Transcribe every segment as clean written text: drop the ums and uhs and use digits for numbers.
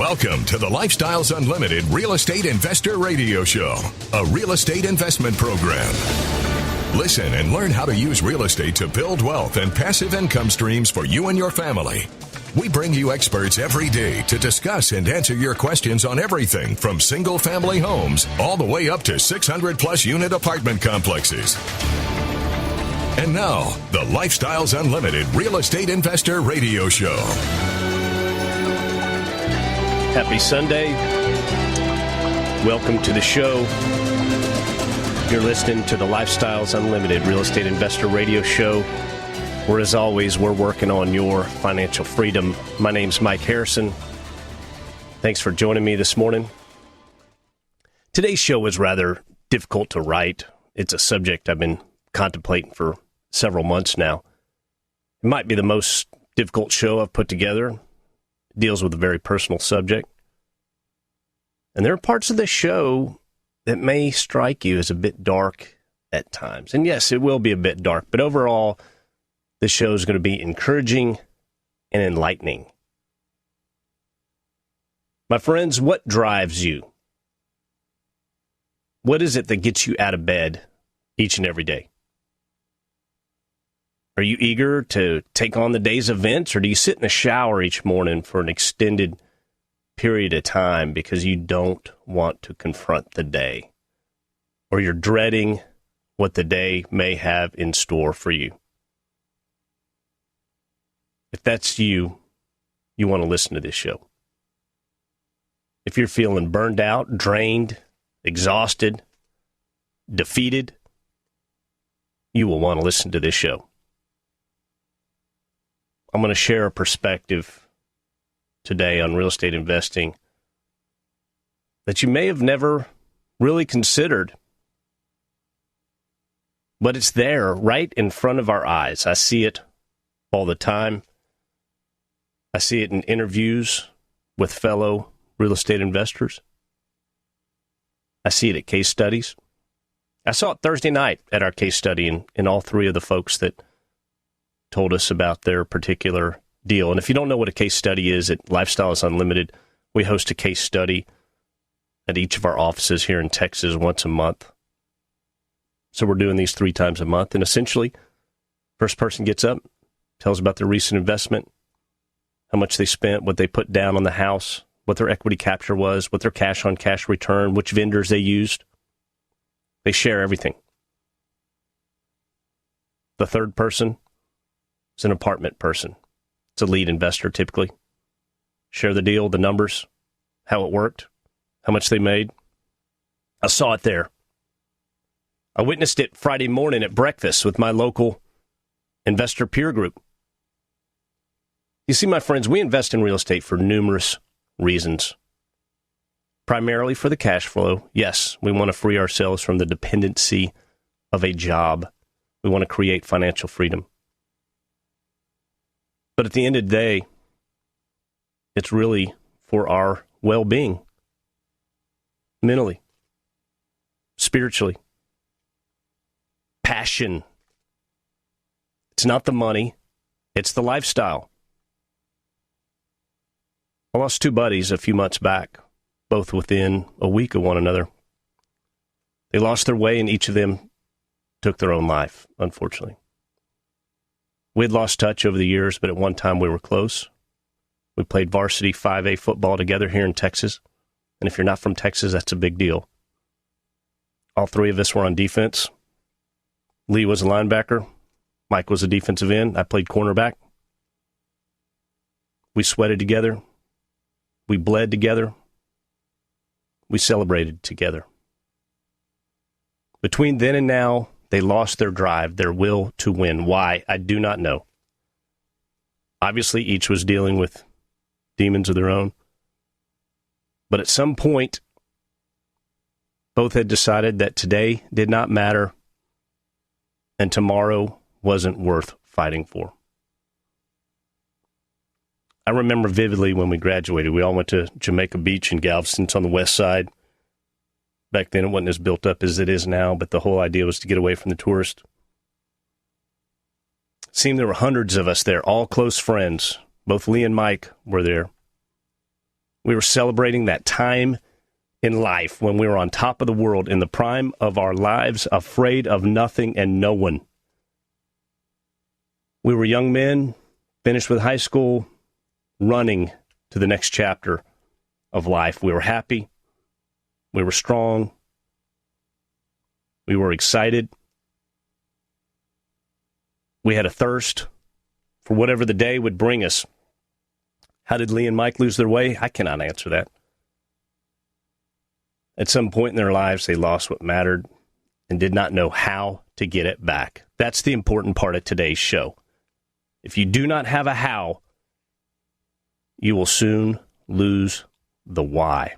Welcome to the Lifestyles Unlimited Real Estate Investor Radio Show, a real estate investment program. Listen and learn how to use real estate to build wealth and passive income streams for you and your family. We bring you experts every day to discuss and answer your questions on everything from single-family homes all the way up to 600-plus unit apartment complexes. And now, the Lifestyles Unlimited Real Estate Investor Radio Show. Happy Sunday. Welcome to the show. You're listening to the Lifestyles Unlimited Real Estate Investor Radio Show, where, as always, we're working on your financial freedom. My name's Mike Harrison. Thanks for joining me this morning. Today's show is rather difficult to write. It's a subject I've been contemplating for several months now. It might be the most difficult show I've put together. It deals with a very personal subject. And there are parts of this show that may strike you as a bit dark at times. And yes, it will be a bit dark, but overall, this show is going to be encouraging and enlightening. My friends, what drives you? What is it that gets you out of bed each and every day? Are you eager to take on the day's events, or do you sit in the shower each morning for an extended period of time because you don't want to confront the day, or you're dreading what the day may have in store for you? If that's you, you want to listen to this show. If you're feeling burned out, drained, exhausted, defeated, you will want to listen to this show. I'm going to share a perspective today on real estate investing that you may have never really considered, but it's there right in front of our eyes. I see it all the time. I see it in interviews with fellow real estate investors. I see it at case studies. I saw it Thursday night at our case study, and all three of the folks that told us about their particular deal. And if you don't know what a case study is, at Lifestyles Unlimited, we host a case study at each of our offices here in Texas once a month. So we're doing these 3 times a month. And essentially, first person gets up, tells about their recent investment, how much they spent, what they put down on the house, what their equity capture was, what their cash-on-cash return, which vendors they used. They share everything. The third person is an apartment person. It's a lead investor, typically. Share the deal, the numbers, how it worked, how much they made. I saw it there. I witnessed it Friday morning at breakfast with my local investor peer group. You see, my friends, we invest in real estate for numerous reasons. Primarily for the cash flow. Yes, we want to free ourselves from the dependency of a job. We want to create financial freedom. But at the end of the day, it's really for our well-being, mentally, spiritually, passion. It's not the money, it's the lifestyle. I lost 2 buddies a few months back, both within a week of one another. They lost their way, and each of them took their own life, unfortunately. We had lost touch over the years, but at one time we were close. We played varsity 5A football together here in Texas. And if you're not from Texas, that's a big deal. All 3 of us were on defense. Lee was a linebacker. Mike was a defensive end. I played cornerback. We sweated together. We bled together. We celebrated together. Between then and now, they lost their drive, their will to win. Why? I do not know. Obviously, each was dealing with demons of their own. But at some point, both had decided that today did not matter and tomorrow wasn't worth fighting for. I remember vividly when we graduated, we all went to Jamaica Beach in Galveston. It's on the west side. Back then, it wasn't as built up as it is now, but the whole idea was to get away from the tourists. It seemed there were hundreds of us there, all close friends. Both Lee and Mike were there. We were celebrating that time in life when we were on top of the world, in the prime of our lives, afraid of nothing and no one. We were young men, finished with high school, running to the next chapter of life. We were happy. We were strong. We were excited. We had a thirst for whatever the day would bring us. How did Lee and Mike lose their way? I cannot answer that. At some point in their lives, they lost what mattered and did not know how to get it back. That's the important part of today's show. If you do not have a how, you will soon lose the why.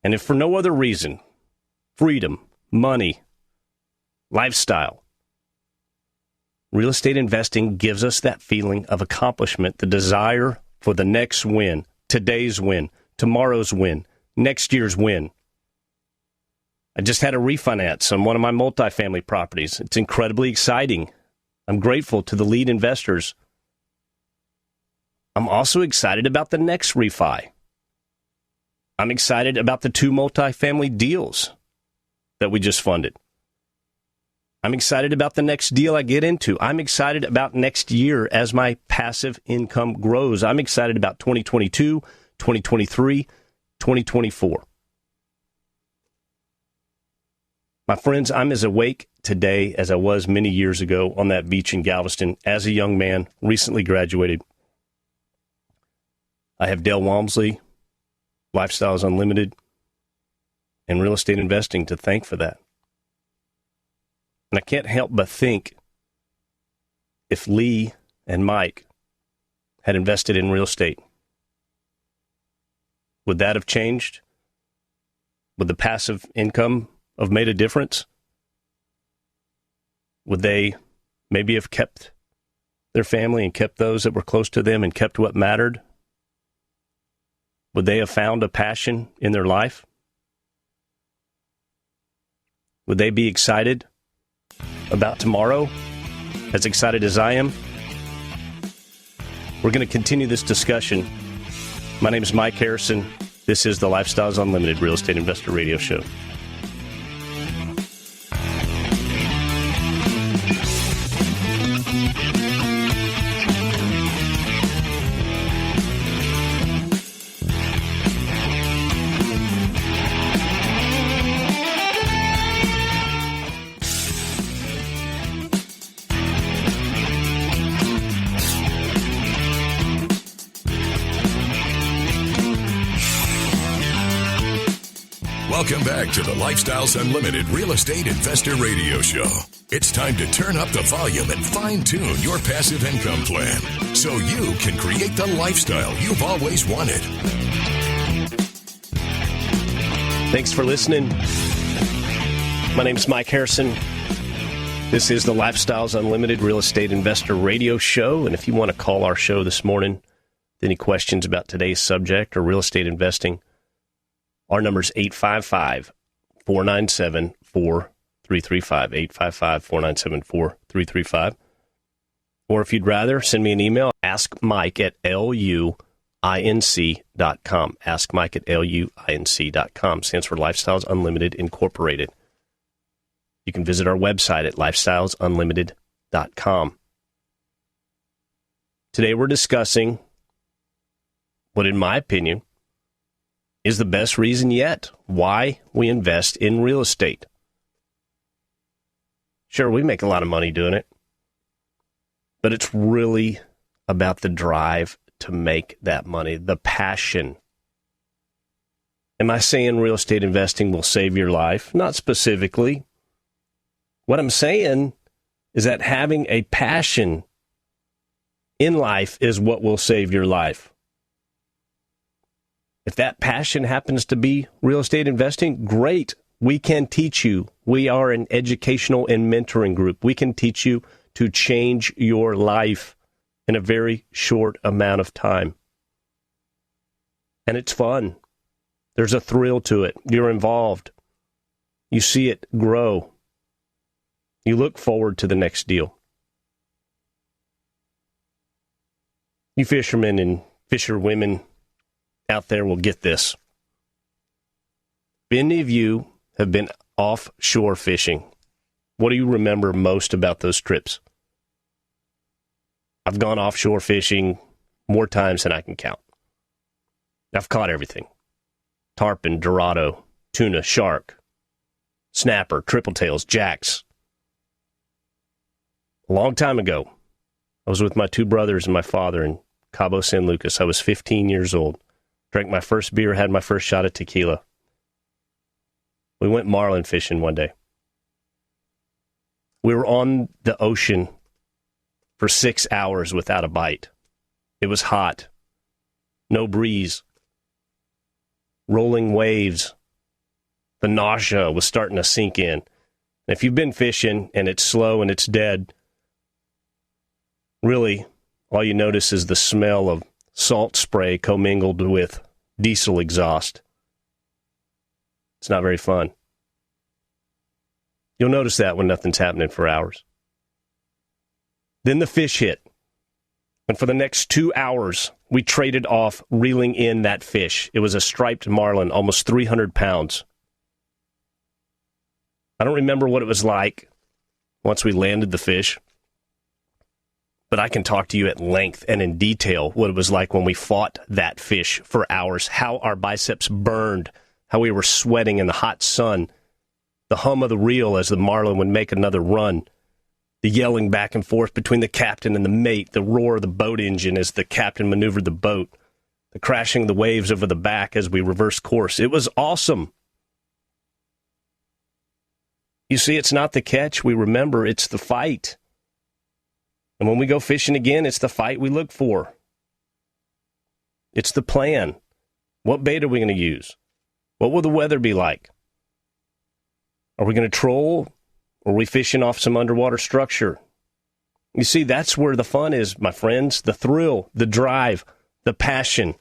And if for no other reason, freedom, money, lifestyle, real estate investing gives us that feeling of accomplishment, the desire for the next win, today's win, tomorrow's win, next year's win. I just had a refinance on one of my multifamily properties. It's incredibly exciting. I'm grateful to the lead investors. I'm also excited about the next refi. I'm excited about the 2 multifamily deals that we just funded. I'm excited about the next deal I get into. I'm excited about next year as my passive income grows. I'm excited about 2022, 2023, 2024. My friends, I'm as awake today as I was many years ago on that beach in Galveston as a young man, recently graduated. I have Dale Walmsley, Lifestyles Unlimited, and real estate investing to thank for that. And I can't help but think if Lee and Mike had invested in real estate, would that have changed? Would the passive income have made a difference? Would they maybe have kept their family and kept those that were close to them and kept what mattered? Would they have found a passion in their life? Would they be excited about tomorrow, as excited as I am? We're going to continue this discussion. My name is Mike Harrison. This is the Lifestyles Unlimited Real Estate Investor Radio Show. Welcome back to the Lifestyles Unlimited Real Estate Investor Radio Show. It's time to turn up the volume and fine-tune your passive income plan so you can create the lifestyle you've always wanted. Thanks for listening. My name is Mike Harrison. This is the Lifestyles Unlimited Real Estate Investor Radio Show. And if you want to call our show this morning with any questions about today's subject or real estate investing, our number is 855-497-4335, 855-497-4335. Or if you'd rather, send me an email, askmike@luinc.com. Askmike@luinc.com. Stands for Lifestyles Unlimited Incorporated. You can visit our website at lifestylesunlimited.com. Today we're discussing what, in my opinion, is the best reason yet why we invest in real estate. Sure, we make a lot of money doing it, but it's really about the drive to make that money, the passion. Am I saying real estate investing will save your life? Not specifically. What I'm saying is that having a passion in life is what will save your life. If that passion happens to be real estate investing, great. We can teach you. We are an educational and mentoring group. We can teach you to change your life in a very short amount of time. And it's fun. There's a thrill to it. You're involved. You see it grow. You look forward to the next deal. You fishermen and fisherwomen out there will get this. If any of you have been offshore fishing, what do you remember most about those trips? I've gone offshore fishing more times than I can count. I've caught everything. Tarpon, dorado, tuna, shark, snapper, triple tails, jacks. A long time ago, I was with my two brothers and my father in Cabo San Lucas. I was 15 years old. Drank my first beer, had my first shot of tequila. We went marlin fishing one day. We were on the ocean for 6 hours without a bite. It was hot. No breeze. Rolling waves. The nausea was starting to sink in. If you've been fishing and it's slow and it's dead, really, all you notice is the smell of salt spray commingled with diesel exhaust. It's not very fun. You'll notice that when nothing's happening for hours. Then the fish hit. And for the next 2 hours, we traded off reeling in that fish. It was a striped marlin, almost 300 pounds. I don't remember what it was like once we landed the fish, but I can talk to you at length and in detail what it was like when we fought that fish for hours, how our biceps burned, how we were sweating in the hot sun, the hum of the reel as the marlin would make another run, the yelling back and forth between the captain and the mate, the roar of the boat engine as the captain maneuvered the boat, the crashing of the waves over the back as we reversed course. It was awesome. You see, it's not the catch we remember, it's the fight. And when we go fishing again, it's the fight we look for. It's the plan. What bait are we going to use? What will the weather be like? Are we going to troll? Or are we fishing off some underwater structure? You see, that's where the fun is, my friends. The thrill, the drive, the passion.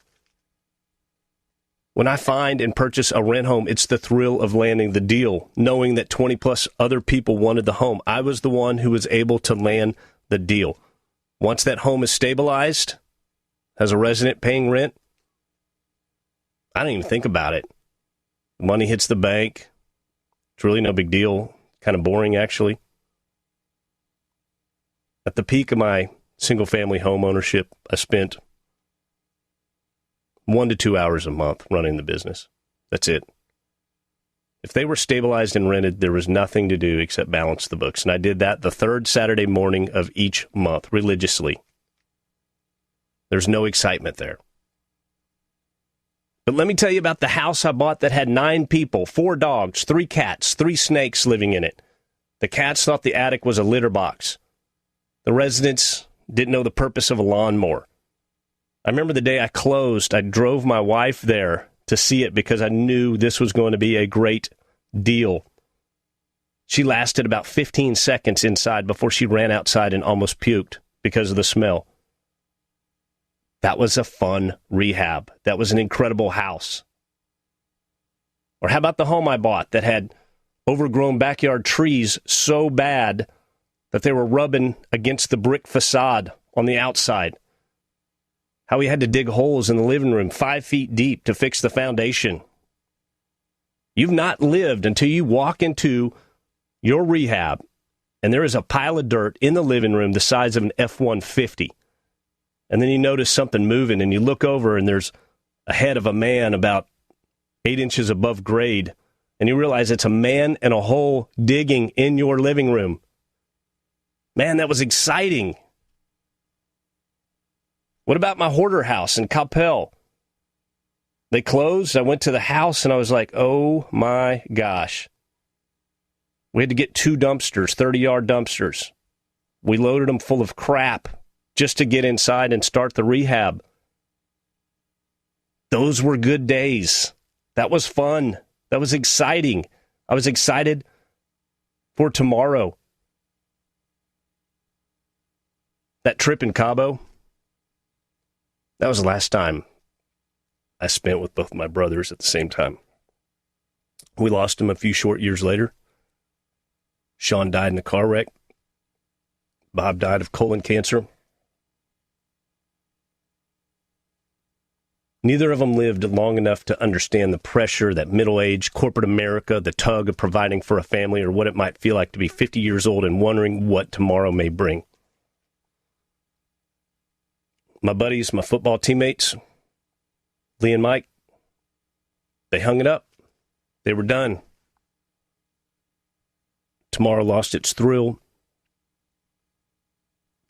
When I find and purchase a rent home, it's the thrill of landing the deal, knowing that 20-plus other people wanted the home. I was the one who was able to land the deal. Once that home is stabilized, as a resident paying rent, I don't even think about it. Money hits the bank. It's really no big deal. Kind of boring, actually. At the peak of my single-family home ownership, I spent 1 to 2 hours a month running the business. That's it. If they were stabilized and rented, there was nothing to do except balance the books. And I did that the third Saturday morning of each month, religiously. There's no excitement there. But let me tell you about the house I bought that had 9 people, 4 dogs, 3 cats, 3 snakes living in it. The cats thought the attic was a litter box. The residents didn't know the purpose of a lawnmower. I remember the day I closed, I drove my wife there to see it because I knew this was going to be a great deal. She lasted about 15 seconds inside before she ran outside and almost puked because of the smell. That was a fun rehab. That was an incredible house. Or how about the home I bought that had overgrown backyard trees so bad that they were rubbing against the brick facade on the outside? How we had to dig holes in the living room 5 feet deep to fix the foundation. You've not lived until you walk into your rehab and there is a pile of dirt in the living room the size of an F-150. And then you notice something moving and you look over and there's a head of a man about 8 inches above grade. And you realize it's a man in a hole digging in your living room. Man, that was exciting. What about my hoarder house in Coppell? They closed. I went to the house and I was like, oh my gosh. We had to get 2 dumpsters, 30-yard dumpsters. We loaded them full of crap just to get inside and start the rehab. Those were good days. That was fun. That was exciting. I was excited for tomorrow. That trip in Cabo, that was the last time I spent with both my brothers at the same time. We lost them a few short years later. Sean died in a car wreck. Bob died of colon cancer. Neither of them lived long enough to understand the pressure that middle-aged corporate America, the tug of providing for a family, or what it might feel like to be 50 years old and wondering what tomorrow may bring. My buddies, my football teammates, Lee and Mike, they hung it up. They were done. Tomorrow lost its thrill.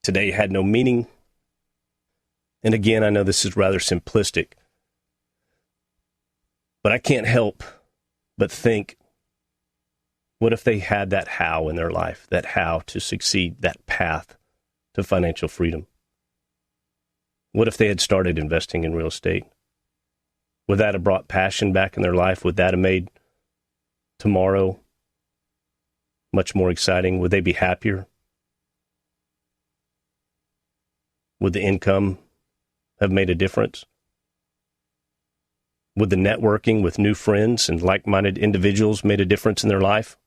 Today had no meaning. And again, I know this is rather simplistic, but I can't help but think, what if they had that how in their life, that how to succeed, that path to financial freedom? What if they had started investing in real estate? Would that have brought passion back in their life? Would that have made tomorrow much more exciting? Would they be happier? Would the income have made a difference? Would the networking with new friends and like-minded individuals made a difference in their life?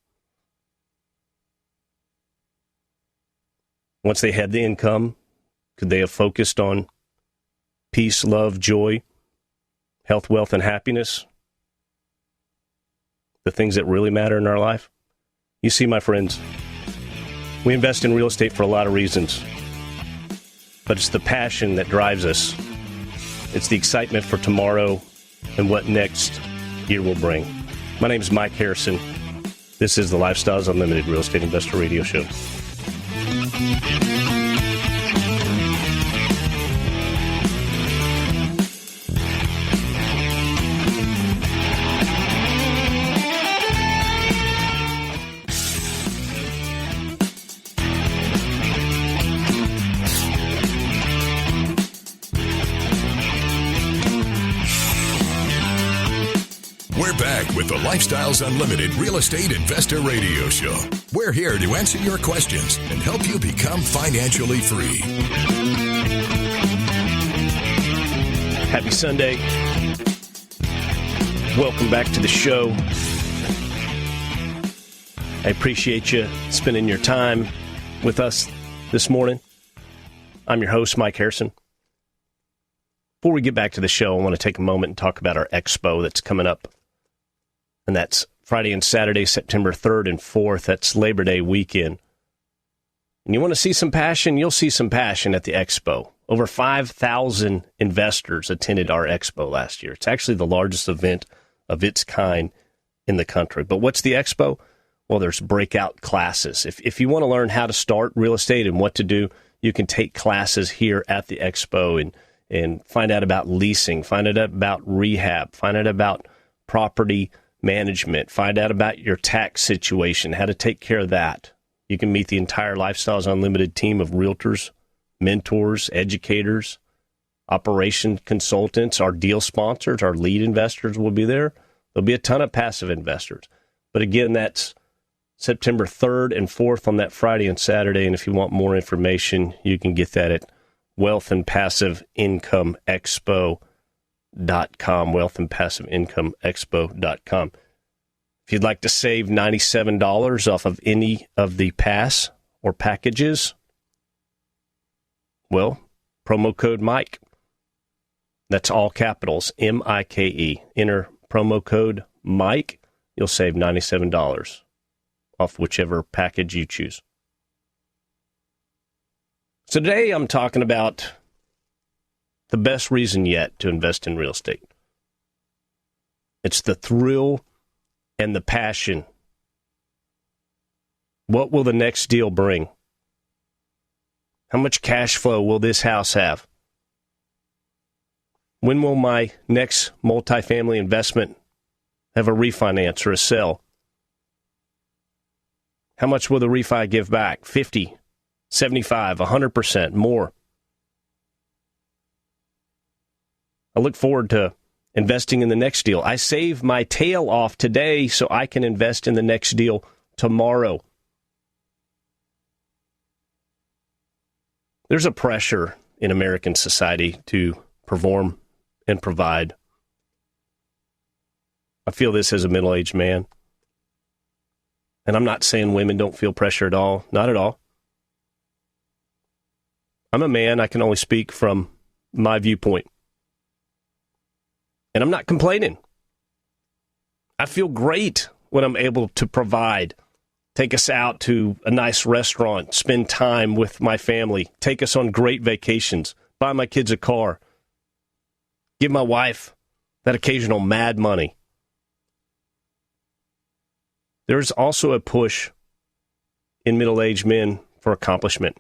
Once they had the income, could they have focused on peace, love, joy, health, wealth, and happiness? The things that really matter in our life? You see, my friends, we invest in real estate for a lot of reasons. But it's the passion that drives us. It's the excitement for tomorrow and what next year will bring. My name is Mike Harrison. This is the Lifestyles Unlimited Real Estate Investor Radio Show. We're back with the Lifestyles Unlimited Real Estate Investor Radio Show. We're here to answer your questions and help you become financially free. Happy Sunday. Welcome back to the show. I appreciate you spending your time with us this morning. I'm your host, Mike Harrison. Before we get back to the show, I want to take a moment and talk about our expo that's coming up. And that's Friday and Saturday, September 3rd and 4th. That's Labor Day weekend. And you want to see some passion? You'll see some passion at the expo. Over 5,000 investors attended our expo last year. It's actually the largest event of its kind in the country. But what's the expo? Well, there's breakout classes. If you want to learn how to start real estate and what to do, you can take classes here at the expo and find out about leasing, find out about rehab, find out about property management, find out about your tax situation, how to take care of that. You can meet the entire Lifestyles Unlimited team of realtors, mentors, educators, operation consultants, our deal sponsors, our lead investors will be there. There'll be a ton of passive investors. But again, that's September 3rd and 4th on that Friday and Saturday. And if you want more information, you can get that at wealthandpassiveincomeexpo.com, wealthandpassiveincomeexpo.com. If you'd like to save $97 off of any of the pass or packages, well, promo code Mike. That's all capitals, M-I-K-E. Enter promo code Mike. You'll save $97 off whichever package you choose. So today I'm talking about the best reason yet to invest in real estate. It's the thrill and the passion. What will the next deal bring? How much cash flow will this house have? When will my next multifamily investment have a refinance or a sell? How much will the refi give back? 50, 75, 100%, more. I look forward to investing in the next deal. I save my tail off today so I can invest in the next deal tomorrow. There's a pressure in American society to perform and provide. I feel this as a middle-aged man. And I'm not saying women don't feel pressure at all. Not at all. I'm a man. I can only speak from my viewpoint. And I'm not complaining. I feel great when I'm able to provide, take us out to a nice restaurant, spend time with my family, take us on great vacations, buy my kids a car, give my wife that occasional mad money. There's also a push in middle-aged men for accomplishment.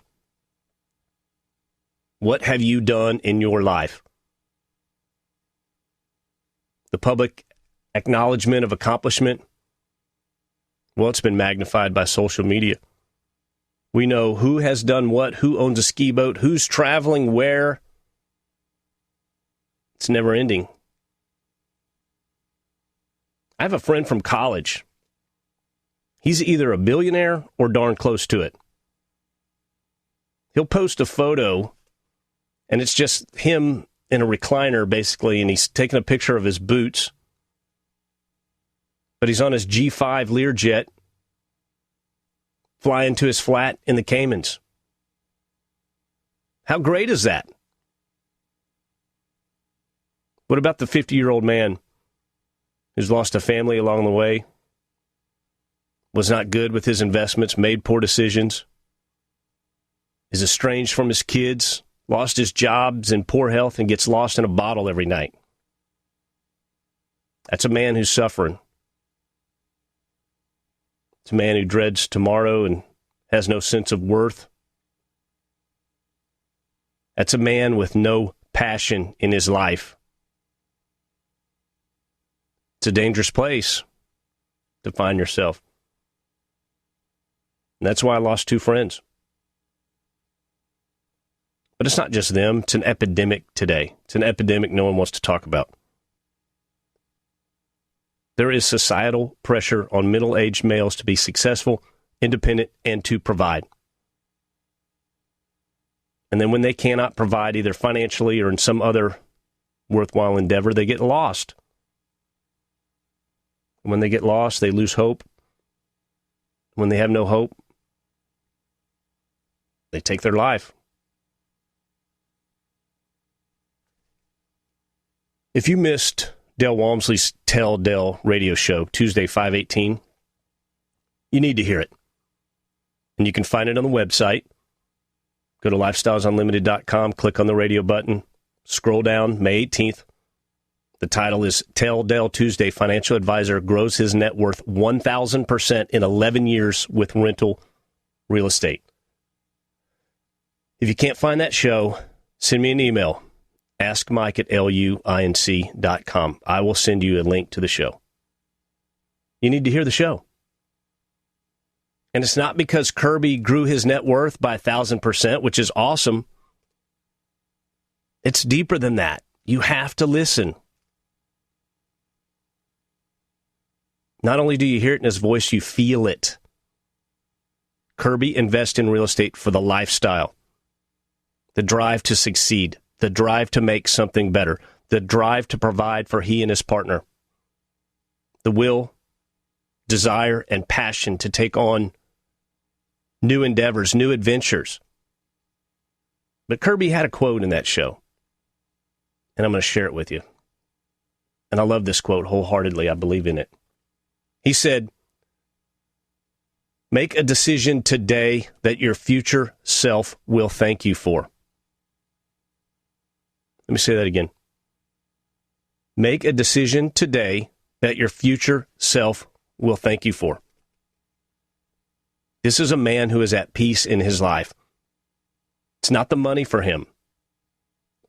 What have you done in your life? The public acknowledgement of accomplishment, well, it's been magnified by social media. We know who has done what, who owns a ski boat, who's traveling where. It's never ending. I have a friend from college. He's either a billionaire or darn close to it. He'll post a photo, and it's just him in a recliner, basically, and he's taking a picture of his boots. But he's on his G5 Learjet, flying to his flat in the Caymans. How great is that? What about the 50-year-old man who's lost a family along the way, was not good with his investments, made poor decisions, is estranged from his kids, lost his jobs in poor health, and gets lost in a bottle every night? That's a man who's suffering. It's a man who dreads tomorrow and has no sense of worth. That's a man with no passion in his life. It's a dangerous place to find yourself. And that's why I lost two friends. But it's not just them. It's an epidemic today. It's an epidemic no one wants to talk about. There is societal pressure on middle-aged males to be successful, independent, and to provide. And then when they cannot provide either financially or in some other worthwhile endeavor, they get lost. When they get lost, they lose hope. When they have no hope, they take their life. If you missed Dale Walmsley's Tell Dale radio show, Tuesday, 5/18, you need to hear it. And you can find it on the website. Go to lifestylesunlimited.com, click on the radio button, scroll down, May 18th. The title is Tell Dale Tuesday, Financial Advisor Grows His Net Worth 1,000% in 11 years with rental real estate. If you can't find that show, send me an email. Ask Mike at luinc.com. I will send you a link to the show. You need to hear the show. And it's not because Kirby grew his net worth by 1,000%, which is awesome. It's deeper than that. You have to listen. Not only do you hear it in his voice, you feel it. Kirby invests in real estate for the lifestyle, the drive to succeed, the drive to make something better, the drive to provide for he and his partner, the will, desire, and passion to take on new endeavors, new adventures. But Kirby had a quote in that show, and I'm going to share it with you. And I love this quote wholeheartedly. I believe in it. He said, "Make a decision today that your future self will thank you for." Let me say that again. Make a decision today that your future self will thank you for. This is a man who is at peace in his life. It's not the money for him,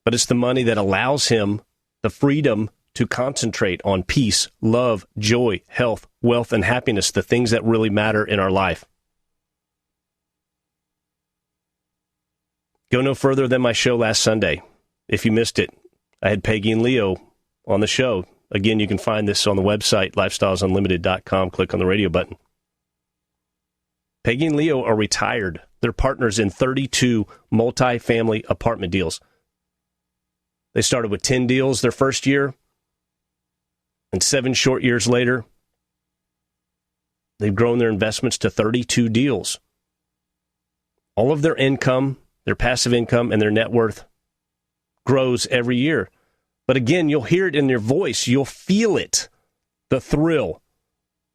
but it's the money that allows him the freedom to concentrate on peace, love, joy, health, wealth, and happiness, the things that really matter in our life. Go no further than my show last Sunday. If you missed it, I had Peggy and Leo on the show. Again, you can find this on the website, lifestylesunlimited.com. Click on the radio button. Peggy and Leo are retired. They're partners in 32 multifamily apartment deals. They started with 10 deals their first year, and 7 short years later, they've grown their investments to 32 deals. All of their income, their passive income, and their net worth grows every year. But again, you'll hear it in their voice. You'll feel it. The thrill,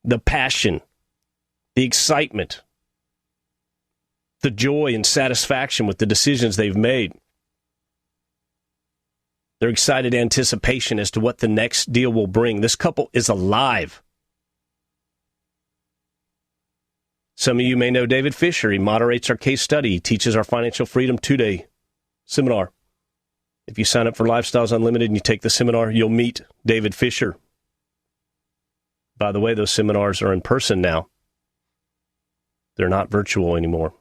the passion, the excitement, the joy and satisfaction with the decisions they've made. Their excited anticipation as to what the next deal will bring. This couple is alive. Some of you may know David Fisher. He moderates our case study. He teaches our Financial Freedom 2-day seminar. If you sign up for Lifestyles Unlimited and you take the seminar, you'll meet David Fisher. By the way, those seminars are in person now. They're not virtual anymore.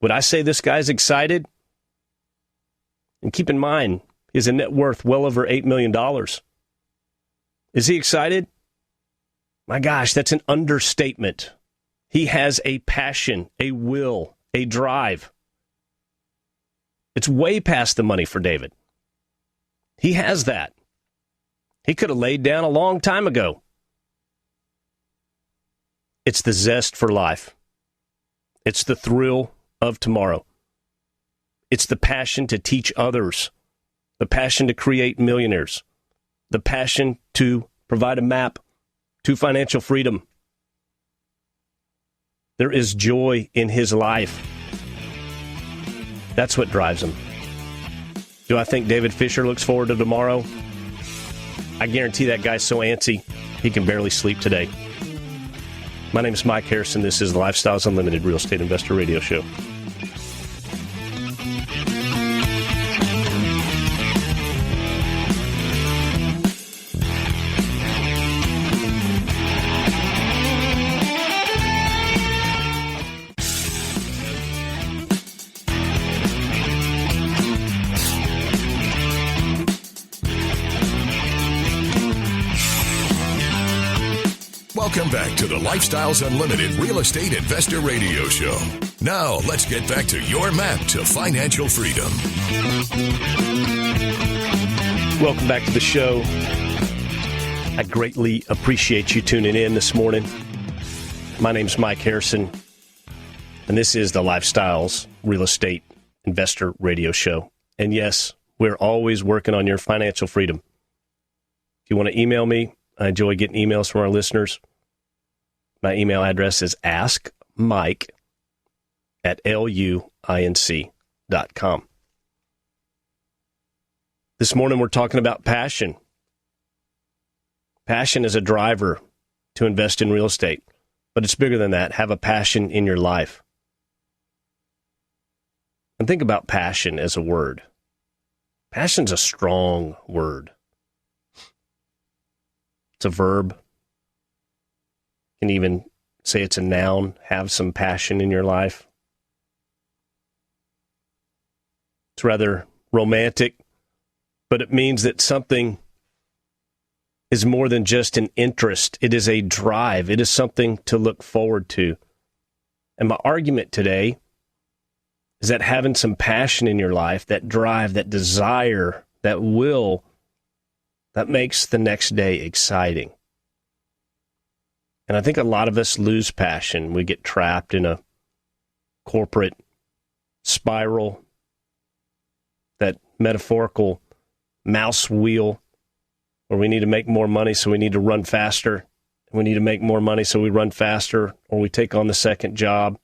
Would I say this guy's excited? And keep in mind, he has a net worth well over $8 million. Is he excited? My gosh, that's an understatement. He has a passion, a will, a drive. It's way past the money for David. He has that. He could have laid down a long time ago. It's the zest for life. It's the thrill of tomorrow. It's the passion to teach others, the passion to create millionaires, the passion to provide a map to financial freedom. There is joy in his life. That's what drives him. Do I think David Fisher looks forward to tomorrow? I guarantee that guy's so antsy, he can barely sleep today. My name is Mike Harrison. This is the Lifestyles Unlimited Real Estate Investor Radio Show. Welcome back to the Lifestyles Unlimited Real Estate Investor Radio Show. Now, let's get back to your map to financial freedom. Welcome back to the show. I greatly appreciate you tuning in this morning. My name's Mike Harrison, and this is the Lifestyles Real Estate Investor Radio Show. And yes, we're always working on your financial freedom. If you want to email me, I enjoy getting emails from our listeners. My email address is askmike@luinc.com. This morning we're talking about passion. Passion is a driver to invest in real estate, but it's bigger than that. Have a passion in your life. And think about passion as a word. Passion's a strong word. It's a verb. You can even say it's a noun. Have some passion in your life. It's rather romantic, but it means that something is more than just an interest. It is a drive. It is something to look forward to. And my argument today is that having some passion in your life, that drive, that desire, that will, that makes the next day exciting. And I think a lot of us lose passion. We get trapped in a corporate spiral, that metaphorical mouse wheel where we need to make more money, so we need to run faster. We need to make more money, so we run faster, or we take on the second job.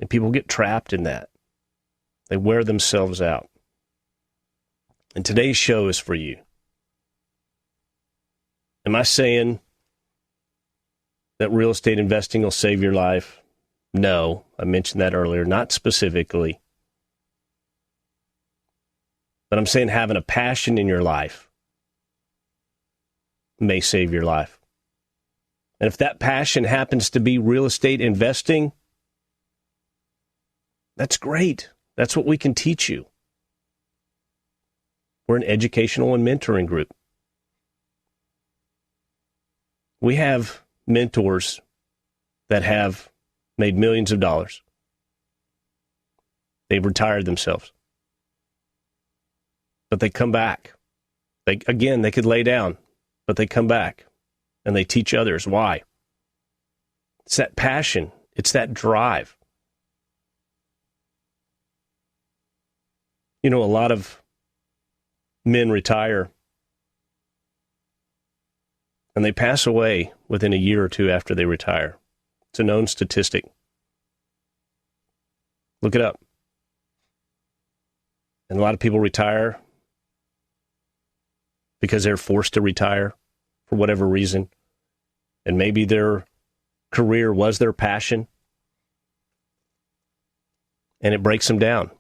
And people get trapped in that. They wear themselves out. And today's show is for you. Am I saying that real estate investing will save your life? No, I mentioned that earlier, not specifically. But I'm saying having a passion in your life may save your life. And if that passion happens to be real estate investing, that's great. That's what we can teach you. We're an educational and mentoring group. We have mentors that have made millions of dollars. They've retired themselves. But they come back. They could lay down, but they come back and they teach others. Why? It's that passion. It's that drive. You know, a lot of men retire and they pass away within a year or two after they retire. It's a known statistic. Look it up. And a lot of people retire because they're forced to retire for whatever reason. And maybe their career was their passion. And it breaks them down.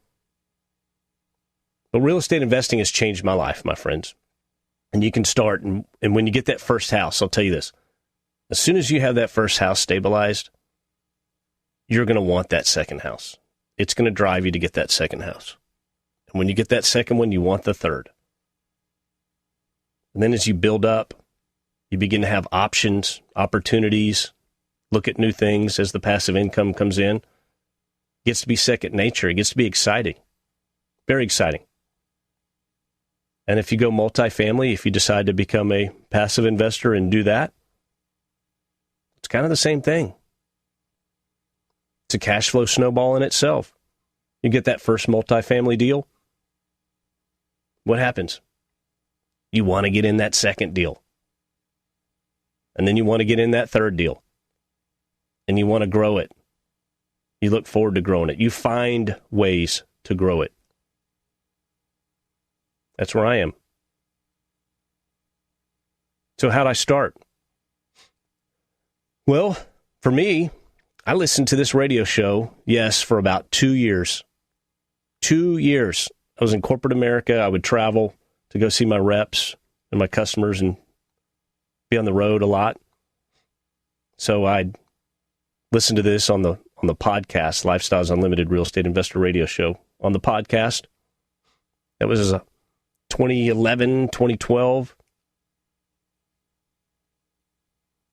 But real estate investing has changed my life, my friends. And you can start, and when you get that first house, I'll tell you this. As soon as you have that first house stabilized, you're going to want that second house. It's going to drive you to get that second house. And when you get that second one, you want the third. And then as you build up, you begin to have options, opportunities, look at new things as the passive income comes in. It gets to be second nature. It gets to be exciting. Very exciting. And if you go multifamily, if you decide to become a passive investor and do that, it's kind of the same thing. It's a cash flow snowball in itself. You get that first multifamily deal. What happens? You want to get in that second deal. And then you want to get in that third deal. And you want to grow it. You look forward to growing it. You find ways to grow it. That's where I am. So how'd I start? Well, for me, I listened to this radio show, yes, for about 2 years. 2 years. I was in corporate America. I would travel to go see my reps and my customers and be on the road a lot. So I'd listen to this on the podcast, Lifestyles Unlimited Real Estate Investor Radio Show on the podcast. That was 2011, 2012,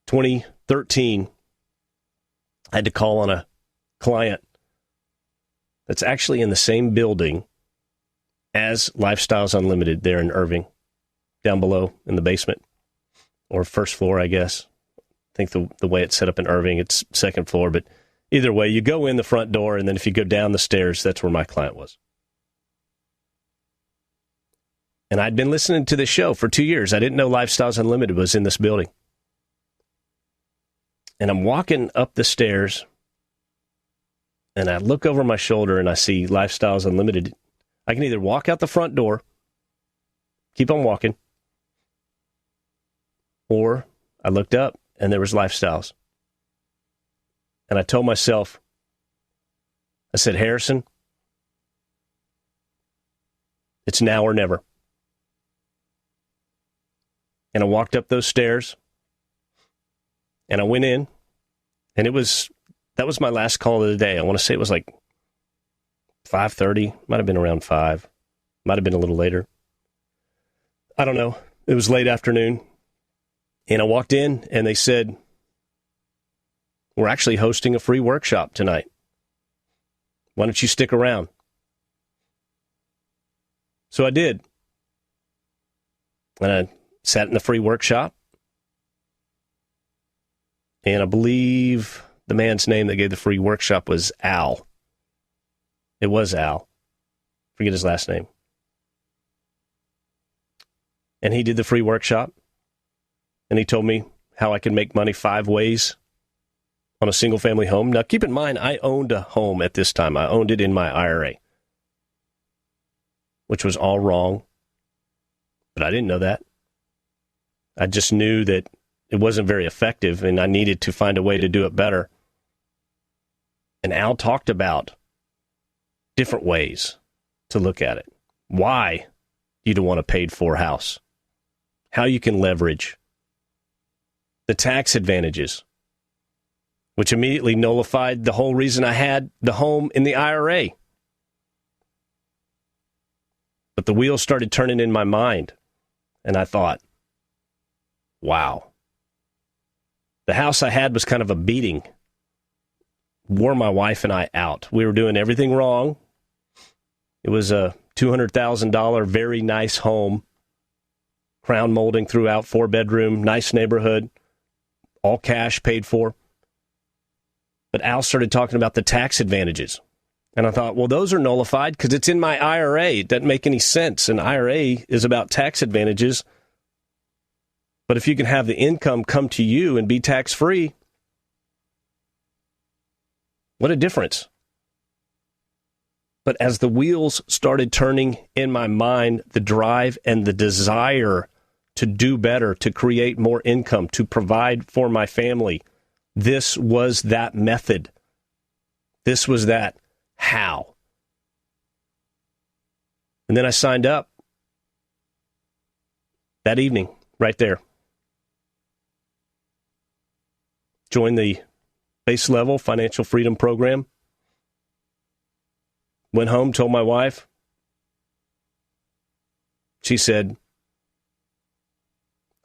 2013. I had to call on a client that's actually in the same building as Lifestyles Unlimited there in Irving, down below in the basement, or first floor, I guess. I think the way it's set up in Irving, it's second floor, but either way, you go in the front door, and then if you go down the stairs, that's where my client was. And I'd been listening to this show for 2 years. I didn't know Lifestyles Unlimited was in this building. And I'm walking up the stairs, and I look over my shoulder, and I see Lifestyles Unlimited. I can either walk out the front door, keep on walking, or I looked up, and there was Lifestyles. And I told myself, I said, Harrison, it's now or never. And I walked up those stairs, and I went in, and that was my last call of the day. I want to say it was like 5:30, might have been around 5, might have been a little later. I don't know. It was late afternoon, and I walked in, and they said, we're actually hosting a free workshop tonight. Why don't you stick around? So I did. And I sat in the free workshop. And I believe the man's name that gave the free workshop was Al. It was Al. Forget his last name. And he did the free workshop. And he told me how I could make money 5 ways on a single-family home. Now, keep in mind, I owned a home at this time. I owned it in my IRA, which was all wrong. But I didn't know that. I just knew that it wasn't very effective, and I needed to find a way to do it better. And Al talked about different ways to look at it. Why you don't want a paid-for house. How you can leverage. The tax advantages, which immediately nullified the whole reason I had the home in the IRA. But the wheels started turning in my mind, and I thought, wow. The house I had was kind of a beating. Wore my wife and I out. We were doing everything wrong. It was a $200,000 very nice home. Crown molding throughout, 4-bedroom, nice neighborhood. All cash paid for. But Al started talking about the tax advantages And I thought, well, those are nullified because it's in my IRA. It doesn't make any sense. An IRA is about tax advantages. But if you can have the income come to you and be tax-free, what a difference. But as the wheels started turning in my mind, the drive and the desire to do better, to create more income, to provide for my family, this was that method. This was that how. And then I signed up that evening, right there. Joined the base level financial freedom program. Went home, told my wife. She said,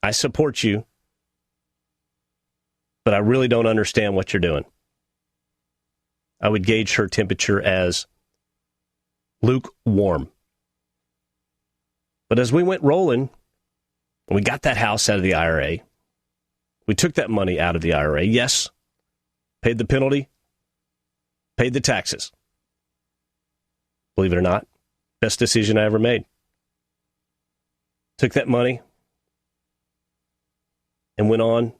I support you, but I really don't understand what you're doing. I would gauge her temperature as lukewarm. But as we went rolling, we got that house out of the IRA. We took that money out of the IRA. Yes, paid the penalty, paid the taxes. Believe it or not, best decision I ever made. Took that money and went on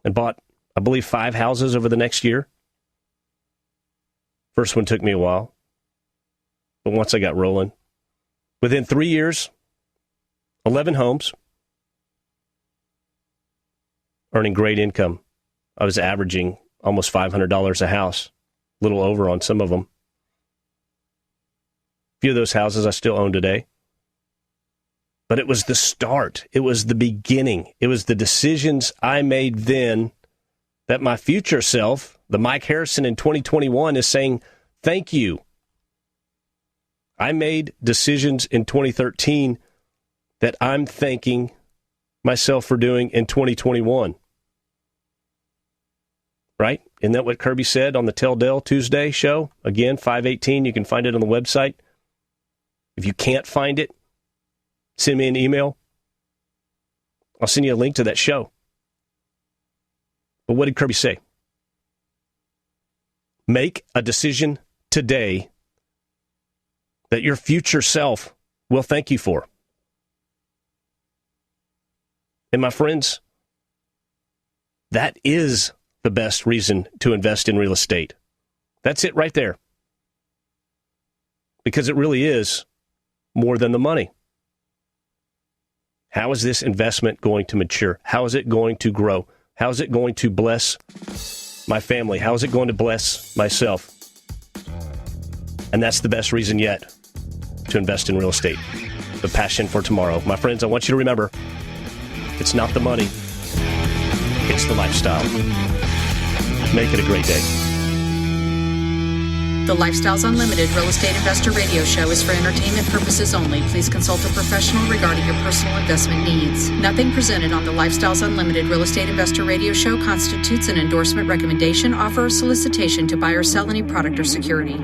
and bought, I believe, 5 houses over the next year. First one took me a while, but once I got rolling, within 3 years, 11 homes, earning great income. I was averaging almost $500 a house, a little over on some of them. A few of those houses I still own today. But it was the start. It was the beginning. It was the decisions I made then that my future self, the Mike Harrison in 2021, is saying, thank you. I made decisions in 2013 that I'm thanking myself for doing in 2021. Right? Isn't that what Kirby said on the Tell Dell Tuesday show? Again, 518. You can find it on the website. If you can't find it, send me an email. I'll send you a link to that show. But what did Kirby say? Make a decision today that your future self will thank you for. And my friends, that is the best reason to invest in real estate. That's it right there. Because it really is more than the money. How is this investment going to mature? How is it going to grow? How is it going to bless my family? How is it going to bless myself? And that's the best reason yet to invest in real estate. The passion for tomorrow. My friends, I want you to remember, it's not the money, it's the lifestyle. Make it a great day. The Lifestyles Unlimited Real Estate Investor Radio Show is for entertainment purposes only. Please consult a professional regarding your personal investment needs. Nothing presented on the Lifestyles Unlimited Real Estate Investor Radio Show constitutes an endorsement, recommendation, offer, or solicitation to buy or sell any product or security.